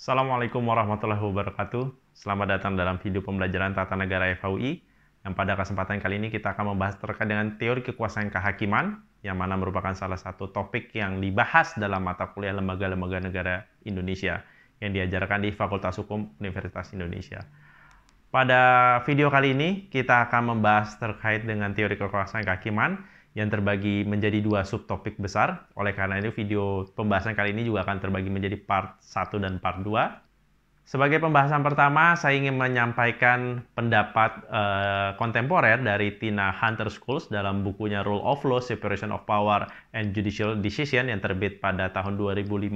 Assalamualaikum warahmatullahi wabarakatuh. Selamat datang dalam video pembelajaran Tata Negara FHUI. Yang pada kesempatan kali ini kita akan membahas terkait dengan teori kekuasaan kehakiman, yang mana merupakan salah satu topik yang dibahas dalam mata kuliah lembaga-lembaga negara Indonesia yang diajarkan di Fakultas Hukum Universitas Indonesia. Pada video kali ini kita akan membahas terkait dengan teori kekuasaan kehakiman yang terbagi menjadi dua subtopik besar. Oleh karena itu video pembahasan kali ini juga akan terbagi menjadi part 1 dan part 2. Sebagai pembahasan pertama, saya ingin menyampaikan pendapat kontemporer dari Tina Hunter Schools dalam bukunya Rule of Law, Separation of Power and Judicial Decision yang terbit pada tahun 2005.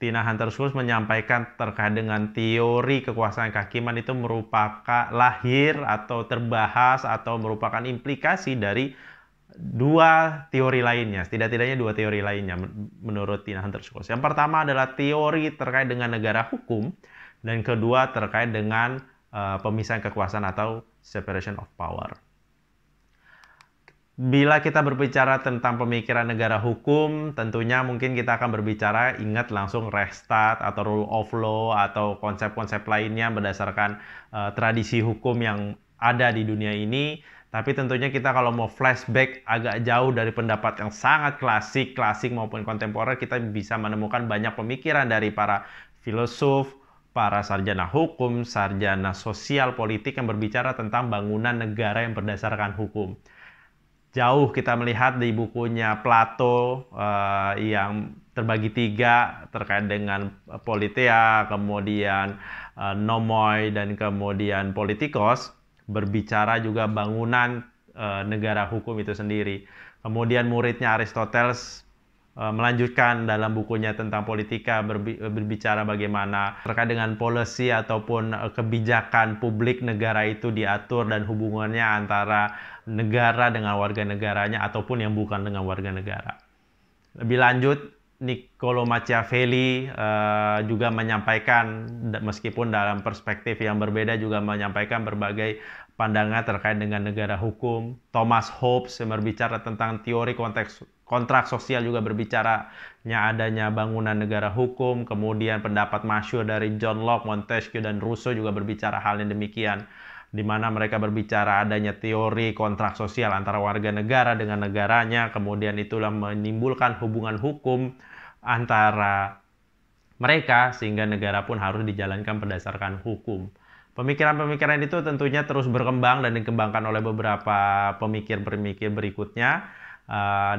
Tina Hunter Schools menyampaikan terkait dengan teori kekuasaan kehakiman itu merupakan lahir atau terbahas atau merupakan implikasi dari dua teori lainnya, tidak-tidaknya dua teori lainnya menurut Tina Hunter Schools. Yang pertama adalah teori terkait dengan negara hukum, dan kedua terkait dengan pemisahan kekuasaan atau separation of power. Bila kita berbicara tentang pemikiran negara hukum, tentunya mungkin kita akan berbicara ingat langsung Rechtsstaat atau Rule of Law atau konsep-konsep lainnya berdasarkan tradisi hukum yang ada di dunia ini. Tapi tentunya kita kalau mau flashback agak jauh dari pendapat yang sangat klasik maupun kontemporer, kita bisa menemukan banyak pemikiran dari para filosof, para sarjana hukum, sarjana sosial politik yang berbicara tentang bangunan negara yang berdasarkan hukum. Jauh kita melihat di bukunya Plato yang terbagi tiga terkait dengan Politeia, kemudian Nomoi, dan kemudian Politikos, berbicara juga bangunan negara hukum itu sendiri. Kemudian muridnya Aristoteles melanjutkan dalam bukunya tentang politika berbicara bagaimana terkait dengan policy ataupun kebijakan publik negara itu diatur dan hubungannya antara negara dengan warga negaranya ataupun yang bukan dengan warga negara. Lebih lanjut, Niccolo Machiavelli juga menyampaikan, meskipun dalam perspektif yang berbeda, juga menyampaikan berbagai pandangan terkait dengan negara hukum. Thomas Hobbes yang berbicara tentang teori kontrak sosial juga berbicaranya adanya bangunan negara hukum. Kemudian pendapat masyhur dari John Locke, Montesquieu, dan Rousseau juga berbicara hal yang demikian, di mana mereka berbicara adanya teori kontrak sosial antara warga negara dengan negaranya, kemudian itulah menimbulkan hubungan hukum antara mereka sehingga negara pun harus dijalankan berdasarkan hukum. Pemikiran-pemikiran itu tentunya terus berkembang dan dikembangkan oleh beberapa pemikir-pemikir berikutnya,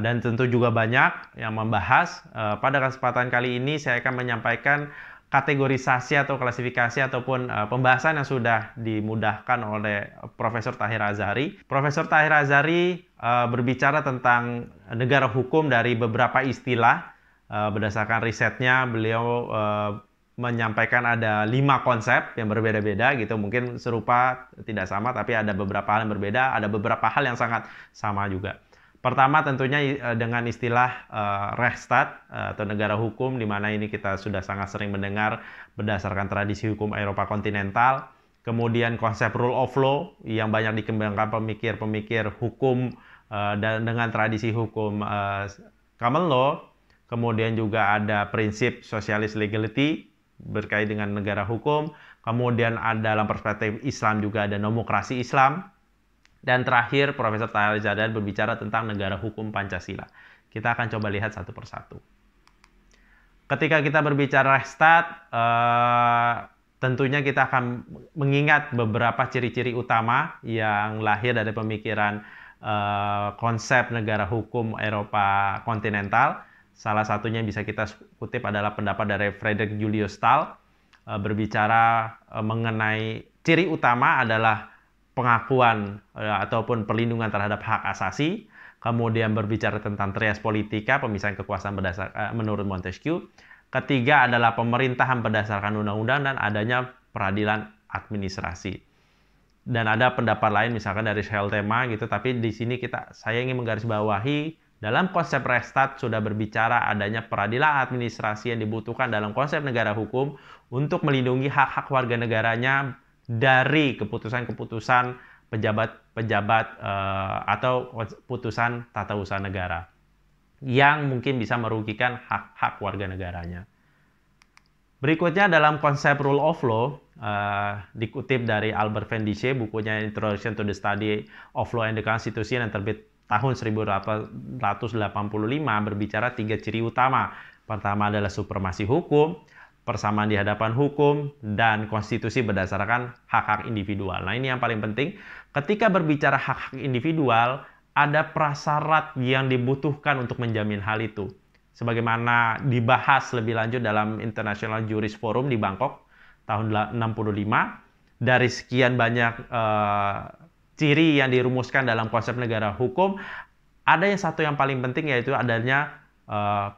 dan tentu juga banyak yang membahas. Pada kesempatan kali ini saya akan menyampaikan kategorisasi atau klasifikasi ataupun pembahasan yang sudah dimudahkan oleh Profesor Tahir Azhari. Profesor Tahir Azhari berbicara tentang negara hukum dari beberapa istilah. Berdasarkan risetnya, beliau menyampaikan ada 5 konsep yang berbeda-beda gitu. Mungkin serupa, tidak sama, tapi ada beberapa hal yang berbeda, ada beberapa hal yang sangat sama juga. Pertama tentunya dengan istilah Rechtsstaat atau negara hukum, di mana ini kita sudah sangat sering mendengar berdasarkan tradisi hukum Eropa kontinental. Kemudian konsep Rule of Law yang banyak dikembangkan pemikir-pemikir hukum dan dengan tradisi hukum common law. Kemudian juga ada prinsip socialist legality berkait dengan negara hukum. Kemudian ada dalam perspektif Islam juga ada nomokrasi Islam. Dan terakhir, Profesor Tahir Azhari berbicara tentang negara hukum Pancasila. Kita akan coba lihat satu persatu. Ketika kita berbicara Rechtsstaat, tentunya kita akan mengingat beberapa ciri-ciri utama yang lahir dari pemikiran konsep negara hukum Eropa kontinental. Salah satunya bisa kita kutip adalah pendapat dari Friedrich Julius Stahl, berbicara mengenai ciri utama adalah pengakuan ataupun perlindungan terhadap hak asasi. Kemudian berbicara tentang trias politika, pemisahan kekuasaan menurut Montesquieu. Ketiga adalah pemerintahan berdasarkan undang-undang dan adanya peradilan administrasi. Dan ada pendapat lain misalkan dari Scheltema gitu, tapi di sini saya ingin menggarisbawahi dalam konsep Rechtsstaat sudah berbicara adanya peradilan administrasi yang dibutuhkan dalam konsep negara hukum untuk melindungi hak-hak warga negaranya dari keputusan-keputusan pejabat-pejabat atau putusan tata usaha negara yang mungkin bisa merugikan hak-hak warga negaranya. Berikutnya dalam konsep rule of law, dikutip dari Albert Vendice, bukunya Introduction to the Study of Law and the Constitution yang terbit tahun 1885, berbicara 3 ciri utama. Pertama adalah supremasi hukum, persamaan di hadapan hukum, dan konstitusi berdasarkan hak-hak individual. Nah, ini yang paling penting. Ketika berbicara hak-hak individual, ada prasyarat yang dibutuhkan untuk menjamin hal itu. Sebagaimana dibahas lebih lanjut dalam International Jurist Forum di Bangkok tahun 65, dari sekian banyak ciri yang dirumuskan dalam konsep negara hukum, ada yang satu yang paling penting, yaitu adanya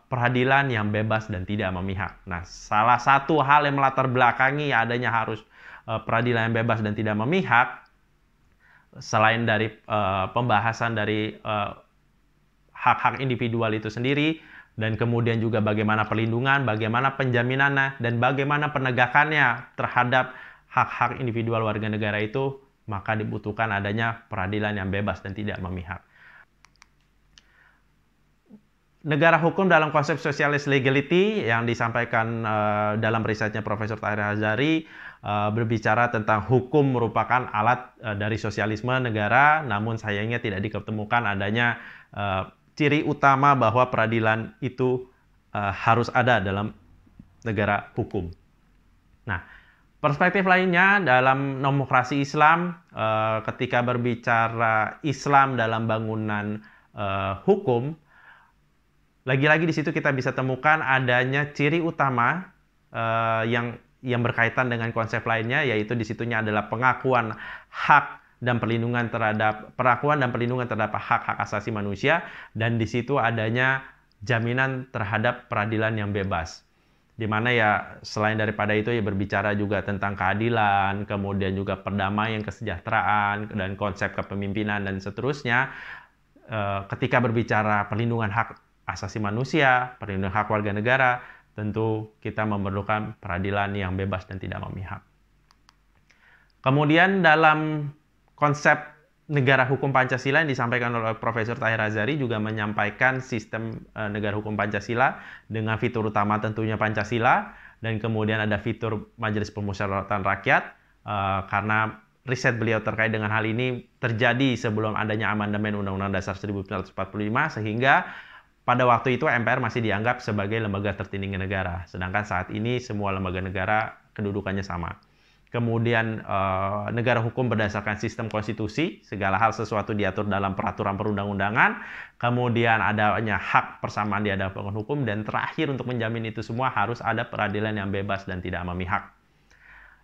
peradilan yang bebas dan tidak memihak. Nah, salah satu hal yang melatar belakangi adanya harus peradilan yang bebas dan tidak memihak, selain dari pembahasan dari hak-hak individual itu sendiri, dan kemudian juga bagaimana perlindungan, bagaimana penjaminannya, dan bagaimana penegakannya terhadap hak-hak individual warga negara itu, maka dibutuhkan adanya peradilan yang bebas dan tidak memihak. Negara hukum dalam konsep socialist legality yang disampaikan dalam risetnya Profesor Tahir Hazari berbicara tentang hukum merupakan alat dari sosialisme negara, namun sayangnya tidak diketemukan adanya ciri utama bahwa peradilan itu harus ada dalam negara hukum. Nah, perspektif lainnya dalam demokrasi Islam, ketika berbicara Islam dalam bangunan hukum, lagi-lagi di situ kita bisa temukan adanya ciri utama yang berkaitan dengan konsep lainnya, yaitu di situnya adalah pengakuan hak dan perlindungan terhadap hak-hak asasi manusia, dan di situ adanya jaminan terhadap peradilan yang bebas. Di mana ya selain daripada itu ya berbicara juga tentang keadilan, kemudian juga perdamaian, kesejahteraan, dan konsep kepemimpinan dan seterusnya. Ketika berbicara perlindungan hak asasi manusia, perlindungan hak warga negara, tentu kita memerlukan peradilan yang bebas dan tidak memihak. Kemudian dalam konsep negara hukum Pancasila yang disampaikan oleh Profesor Tahir Hazari juga menyampaikan sistem negara hukum Pancasila dengan fitur utama tentunya Pancasila, dan kemudian ada fitur Majelis Permusyawaratan Rakyat, karena riset beliau terkait dengan hal ini terjadi sebelum adanya amandemen Undang-Undang Dasar 1945, sehingga pada waktu itu MPR masih dianggap sebagai lembaga tertinggi negara, sedangkan saat ini semua lembaga negara kedudukannya sama. Kemudian negara hukum berdasarkan sistem konstitusi, segala hal sesuatu diatur dalam peraturan perundang-undangan, kemudian adanya hak persamaan di hadapan hukum, dan terakhir untuk menjamin itu semua harus ada peradilan yang bebas dan tidak memihak.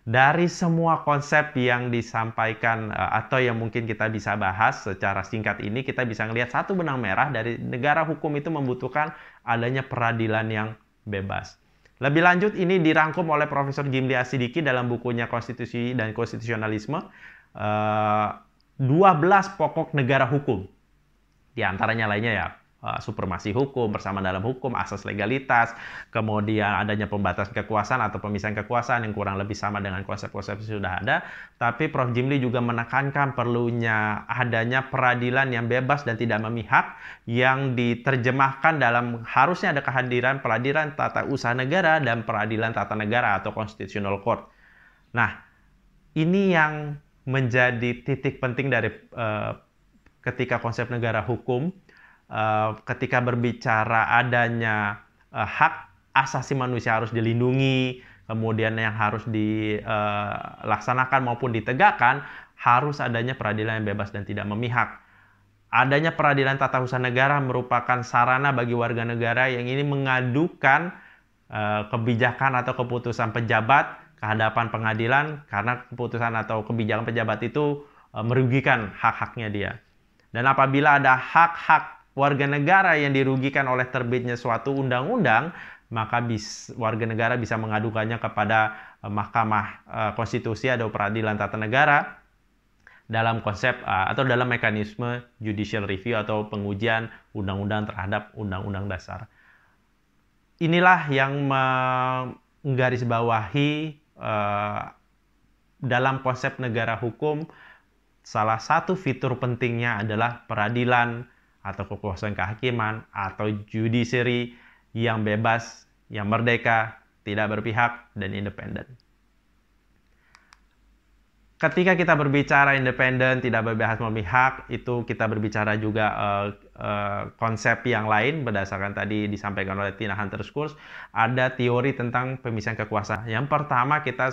Dari semua konsep yang disampaikan atau yang mungkin kita bisa bahas secara singkat ini, kita bisa melihat satu benang merah dari negara hukum itu membutuhkan adanya peradilan yang bebas. Lebih lanjut, ini dirangkum oleh Profesor Jimli Asidiki dalam bukunya Konstitusi dan Konstitusionalisme, 12 pokok negara hukum. Di antaranya lainnya ya, supremasi hukum, persamaan dalam hukum, asas legalitas, kemudian adanya pembatasan kekuasaan atau pemisahan kekuasaan yang kurang lebih sama dengan konsep-konsep yang sudah ada. Tapi Prof. Jimli juga menekankan perlunya adanya peradilan yang bebas dan tidak memihak, yang diterjemahkan dalam harusnya ada kehadiran peradilan tata usaha negara dan peradilan tata negara atau constitutional court. Nah, ini yang menjadi titik penting dari ketika konsep negara hukum, ketika berbicara adanya hak asasi manusia harus dilindungi, kemudian yang harus dilaksanakan maupun ditegakkan, harus adanya peradilan yang bebas dan tidak memihak. Adanya peradilan tata usaha negara merupakan sarana bagi warga negara yang ini mengadukan kebijakan atau keputusan pejabat ke hadapan pengadilan, karena keputusan atau kebijakan pejabat itu merugikan hak-haknya dia. Dan apabila ada hak-hak warga negara yang dirugikan oleh terbitnya suatu undang-undang, maka warga negara bisa mengadukannya kepada Mahkamah Konstitusi atau Peradilan Tata Negara dalam konsep atau dalam mekanisme judicial review atau pengujian undang-undang terhadap undang-undang dasar. Inilah yang menggarisbawahi dalam konsep negara hukum, salah satu fitur pentingnya adalah peradilan atau kekuasaan kehakiman atau judiciary yang bebas, yang merdeka, tidak berpihak, dan independen. Ketika kita berbicara independen, tidak berpihak, itu kita berbicara juga konsep yang lain berdasarkan tadi disampaikan oleh Tina Hunter-Schultz. Ada teori tentang pemisahan kekuasaan. Yang pertama kita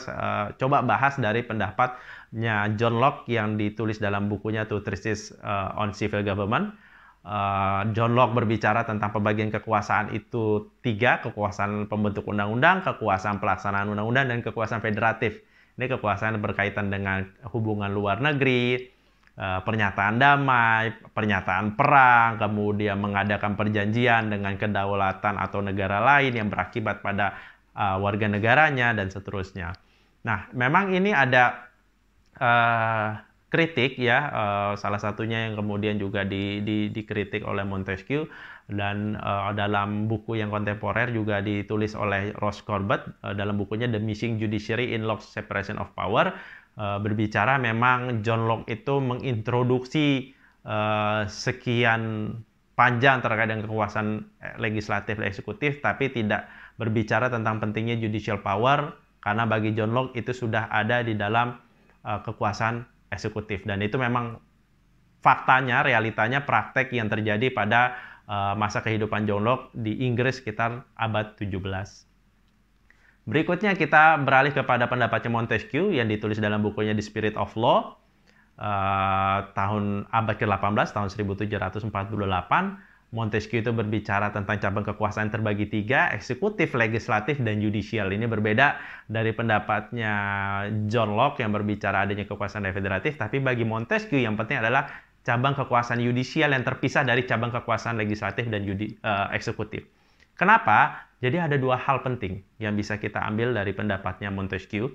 coba bahas dari pendapatnya John Locke yang ditulis dalam bukunya Two Treatises on Civil Government. John Locke berbicara tentang pembagian kekuasaan itu 3, kekuasaan pembentuk undang-undang, kekuasaan pelaksanaan undang-undang, dan kekuasaan federatif. Ini kekuasaan berkaitan dengan hubungan luar negeri, pernyataan damai, pernyataan perang, kemudian mengadakan perjanjian dengan kedaulatan atau negara lain yang berakibat pada warga negaranya, dan seterusnya. Nah, memang ini ada kritik ya, salah satunya yang kemudian juga dikritik oleh Montesquieu, dan dalam buku yang kontemporer juga ditulis oleh Ross Corbett dalam bukunya The Missing Judiciary in Locke's Separation of Power, berbicara memang John Locke itu mengintroduksi sekian panjang terkait dengan kekuasaan legislatif dan eksekutif, tapi tidak berbicara tentang pentingnya judicial power, karena bagi John Locke itu sudah ada di dalam kekuasaan eksekutif, dan itu memang faktanya, realitanya, praktek yang terjadi pada masa kehidupan John Locke di Inggris sekitar abad 17. Berikutnya kita beralih kepada pendapatnya Montesquieu yang ditulis dalam bukunya The Spirit of Law tahun abad ke-18, tahun 1748. Montesquieu itu berbicara tentang cabang kekuasaan terbagi 3, eksekutif, legislatif, dan judicial. Ini berbeda dari pendapatnya John Locke yang berbicara adanya kekuasaan federatif, tapi bagi Montesquieu yang penting adalah cabang kekuasaan yudisial yang terpisah dari cabang kekuasaan legislatif dan eksekutif. Kenapa? Jadi ada 2 hal penting yang bisa kita ambil dari pendapatnya Montesquieu.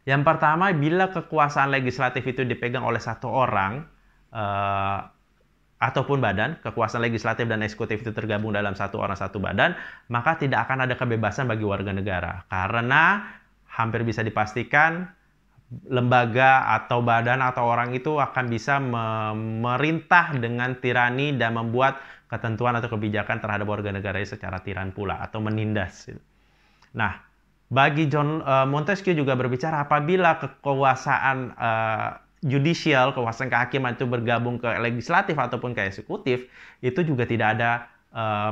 Yang pertama, bila kekuasaan legislatif itu dipegang oleh satu orang ataupun badan, kekuasaan legislatif dan eksekutif itu tergabung dalam satu orang, satu badan, maka tidak akan ada kebebasan bagi warga negara. Karena hampir bisa dipastikan lembaga atau badan atau orang itu akan bisa memerintah dengan tirani dan membuat ketentuan atau kebijakan terhadap warga negaranya secara tiran pula atau menindas. Nah, bagi Montesquieu juga berbicara apabila kekuasaan judicial, kekuasaan kehakiman itu bergabung ke legislatif ataupun ke eksekutif, itu juga tidak ada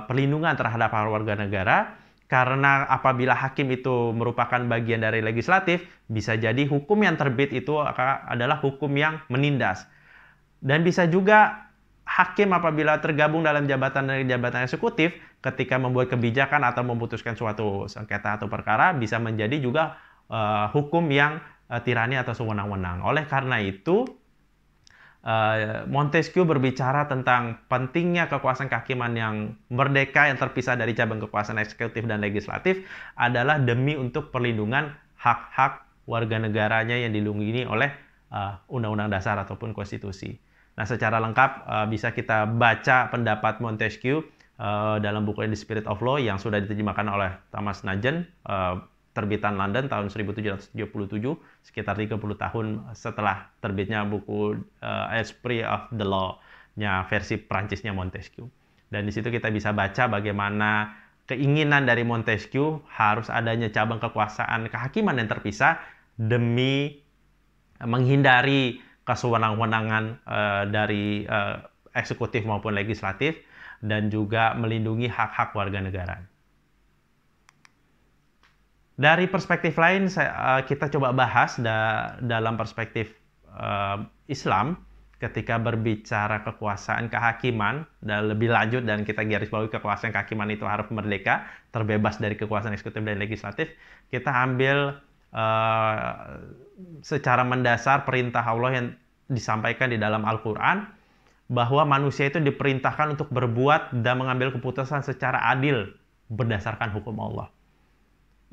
perlindungan terhadap warga negara. Karena apabila hakim itu merupakan bagian dari legislatif, bisa jadi hukum yang terbit itu adalah hukum yang menindas. Dan bisa juga hakim apabila tergabung dalam jabatan eksekutif, ketika membuat kebijakan atau memutuskan suatu sengketa atau perkara, bisa menjadi juga hukum yang tirani atau sewenang-wenang. Oleh karena itu, Montesquieu berbicara tentang pentingnya kekuasaan kehakiman yang merdeka yang terpisah dari cabang kekuasaan eksekutif dan legislatif adalah demi untuk perlindungan hak-hak warga negaranya yang dilindungi oleh undang-undang dasar ataupun konstitusi. Nah, secara lengkap bisa kita baca pendapat Montesquieu dalam buku The Spirit of Law yang sudah diterjemahkan oleh Thomas Nugent, terbitan London tahun 1777, sekitar 30 tahun setelah terbitnya buku Esprit of the Law-nya versi Prancisnya Montesquieu. Dan di situ kita bisa baca bagaimana keinginan dari Montesquieu harus adanya cabang kekuasaan kehakiman yang terpisah demi menghindari kesewenang-wenangan dari eksekutif maupun legislatif, dan juga melindungi hak-hak warga negara. Dari perspektif lain, kita coba bahas dalam perspektif Islam ketika berbicara kekuasaan kehakiman dan lebih lanjut, dan kita garis bawahi kekuasaan kehakiman itu harus merdeka, terbebas dari kekuasaan eksekutif dan legislatif. Kita ambil secara mendasar perintah Allah yang disampaikan di dalam Al-Quran, bahwa manusia itu diperintahkan untuk berbuat dan mengambil keputusan secara adil berdasarkan hukum Allah.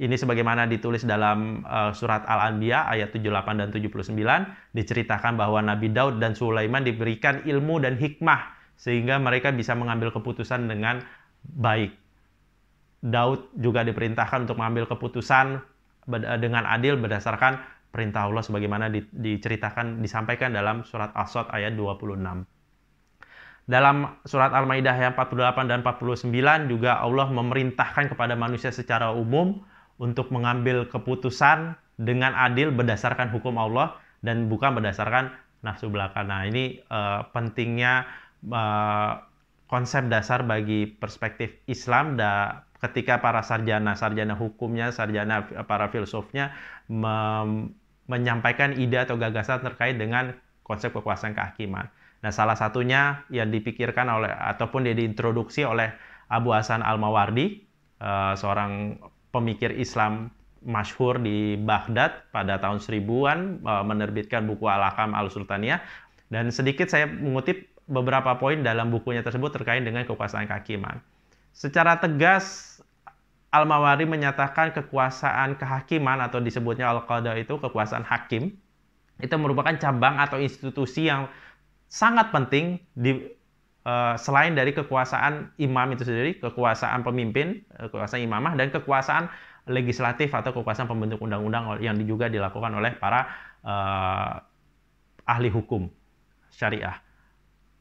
Ini sebagaimana ditulis dalam surat Al-Anbiya ayat 78 dan 79, diceritakan bahwa Nabi Daud dan Sulaiman diberikan ilmu dan hikmah sehingga mereka bisa mengambil keputusan dengan baik. Daud juga diperintahkan untuk mengambil keputusan dengan adil berdasarkan perintah Allah sebagaimana disampaikan dalam surat As-Sadd ayat 26. Dalam surat Al-Maidah ayat 48 dan 49 juga Allah memerintahkan kepada manusia secara umum untuk mengambil keputusan dengan adil berdasarkan hukum Allah dan bukan berdasarkan nafsu belaka. Nah, ini pentingnya konsep dasar bagi perspektif Islam ketika para sarjana hukumnya, sarjana para filsufnya menyampaikan ide atau gagasan terkait dengan konsep kekuasaan kehakiman. Nah, salah satunya yang dipikirkan oleh ataupun diintroduksi oleh Abu Hasan Al-Mawardi, seorang pemikir Islam masyhur di Baghdad pada tahun 1000-an, menerbitkan buku Al-Ahkam Al-Sultaniyah, dan sedikit saya mengutip beberapa poin dalam bukunya tersebut terkait dengan kekuasaan kehakiman. Secara tegas Al-Mawardi menyatakan kekuasaan kehakiman atau disebutnya Al-Qadha itu kekuasaan hakim itu merupakan cabang atau institusi yang sangat penting selain dari kekuasaan imam itu sendiri, kekuasaan pemimpin, kekuasaan imamah, dan kekuasaan legislatif atau kekuasaan pembentuk undang-undang yang juga dilakukan oleh para ahli hukum syariah.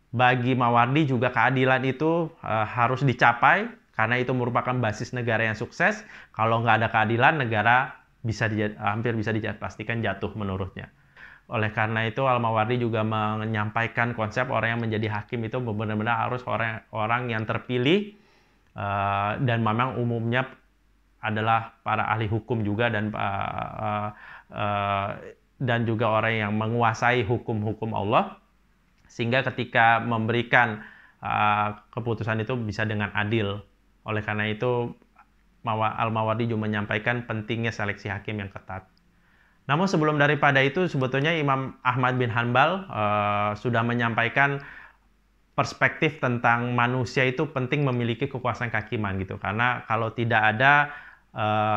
Bagi Mawardi juga keadilan itu harus dicapai karena itu merupakan basis negara yang sukses. Kalau nggak ada keadilan, negara hampir bisa dipastikan jatuh menurutnya. Oleh karena itu, Al-Mawardi juga menyampaikan konsep orang yang menjadi hakim itu benar-benar harus orang yang terpilih dan memang umumnya adalah para ahli hukum juga dan juga orang yang menguasai hukum-hukum Allah, sehingga ketika memberikan keputusan itu bisa dengan adil. Oleh karena itu, Al-Mawardi juga menyampaikan pentingnya seleksi hakim yang ketat. Namun sebelum daripada itu, sebetulnya Imam Ahmad bin Hanbal sudah menyampaikan perspektif tentang manusia itu penting memiliki kekuasaan kehakiman gitu. Karena kalau tidak ada,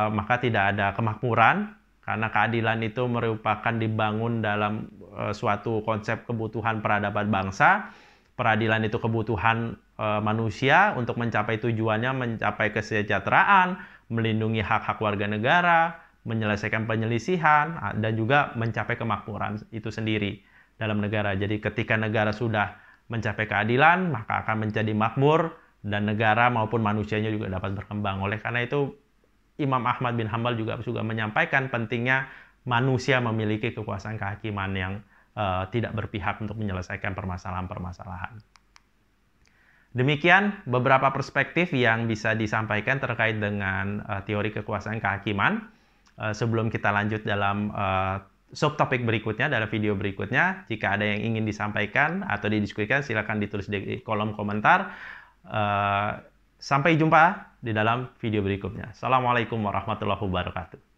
maka tidak ada kemakmuran. Karena keadilan itu merupakan dibangun dalam suatu konsep kebutuhan peradaban bangsa. Peradilan itu kebutuhan manusia untuk mencapai tujuannya, mencapai kesejahteraan, melindungi hak-hak warga negara, menyelesaikan penyelisihan, dan juga mencapai kemakmuran itu sendiri dalam negara. Jadi ketika negara sudah mencapai keadilan, maka akan menjadi makmur, dan negara maupun manusianya juga dapat berkembang. Oleh karena itu, Imam Ahmad bin Hanbal juga menyampaikan pentingnya manusia memiliki kekuasaan kehakiman yang tidak berpihak untuk menyelesaikan permasalahan-permasalahan. Demikian beberapa perspektif yang bisa disampaikan terkait dengan teori kekuasaan kehakiman. Sebelum kita lanjut dalam subtopik berikutnya, dalam video berikutnya, jika ada yang ingin disampaikan atau didiskusikan, silakan ditulis di kolom komentar. Sampai jumpa di dalam video berikutnya. Assalamualaikum warahmatullahi wabarakatuh.